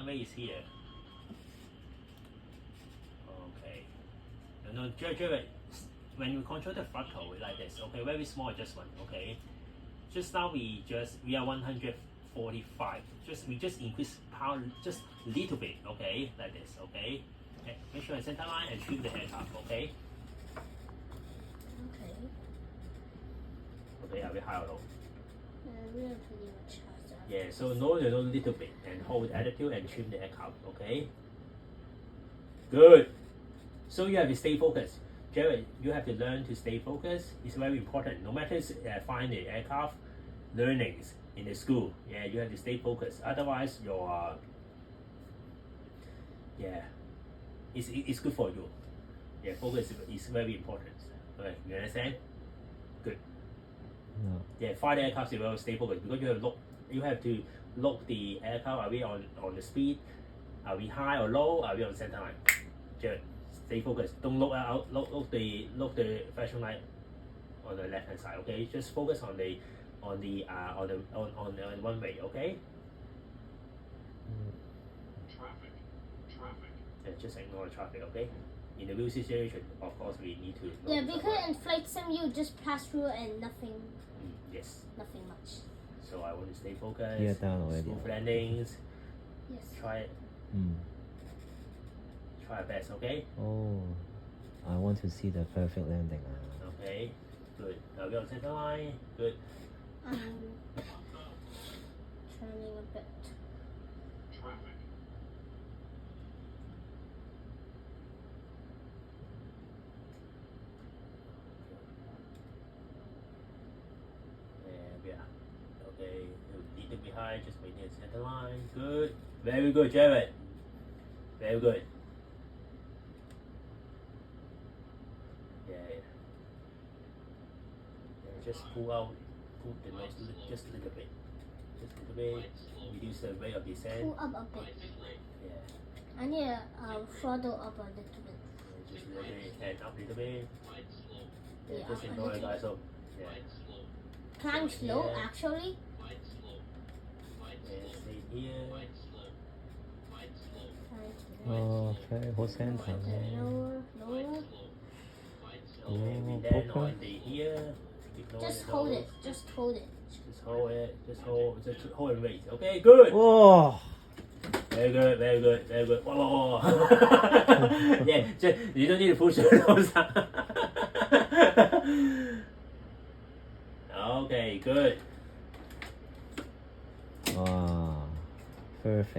runway is here. Okay. No, Jared, when you control the throttle like this, okay, very small adjustment, okay. Just now we are 145. We just increase power just a little bit, okay, like this, okay. Okay, make sure I center line and trim the aircraft, okay. Okay. Okay, are we high or low? We are pretty much high. Yeah, so lower a little bit and hold attitude and trim the aircraft, okay? Good. So you have to stay focused. Jared, you have to learn to stay focused. It's very important. No matter find the aircraft learnings in the school, yeah, you have to stay focused. Otherwise, your it's good for you. Yeah, focus is very important. Okay, you understand? Good. No. Yeah, fly the aircraft, you will stay focused because you have to look the aircraft. Are we on the speed? Are we high or low? Are we on center line? Jared, stay focused. Don't look out. Look the flashing light on the left hand side. Okay, just focus on the one way. Okay. Traffic. Yeah, just ignore the traffic. Okay. In the real situation, of course, we need to. Yeah, because in flight sim you just pass through and nothing. Yes. Nothing much. So I want to stay focused. Gear down already. Smooth landings. Yes. Try it. Try your best. Okay. Oh, I want to see the perfect landing. Okay. Good. Now we're on center line. Good. Turning a bit. Traffic. And yeah. Okay. You need to be high. Just maintain center line. Good. Very good, Jared. Very good. Yeah. Just pull the nose just a little bit. Just a little bit. Reduce the rate of descent. Pull up a bit. Yeah. I need to throttle up a little bit. Just a little bit and up a little bit. Yeah, Yeah, just a ignore the little. guys up. Yeah. Climb slow Yeah. actually. And stay here. Okay, hold center. Lower. Okay, Oh, we land okay. on the here. Ignore Just the hold nose. it. Just hold it. Just hold it. Just hold and wait. Okay, good. Oh, Very good, very good, very good. Whoa, whoa, whoa. Yeah, just, you don't need to push your nose. Okay, good. perfect.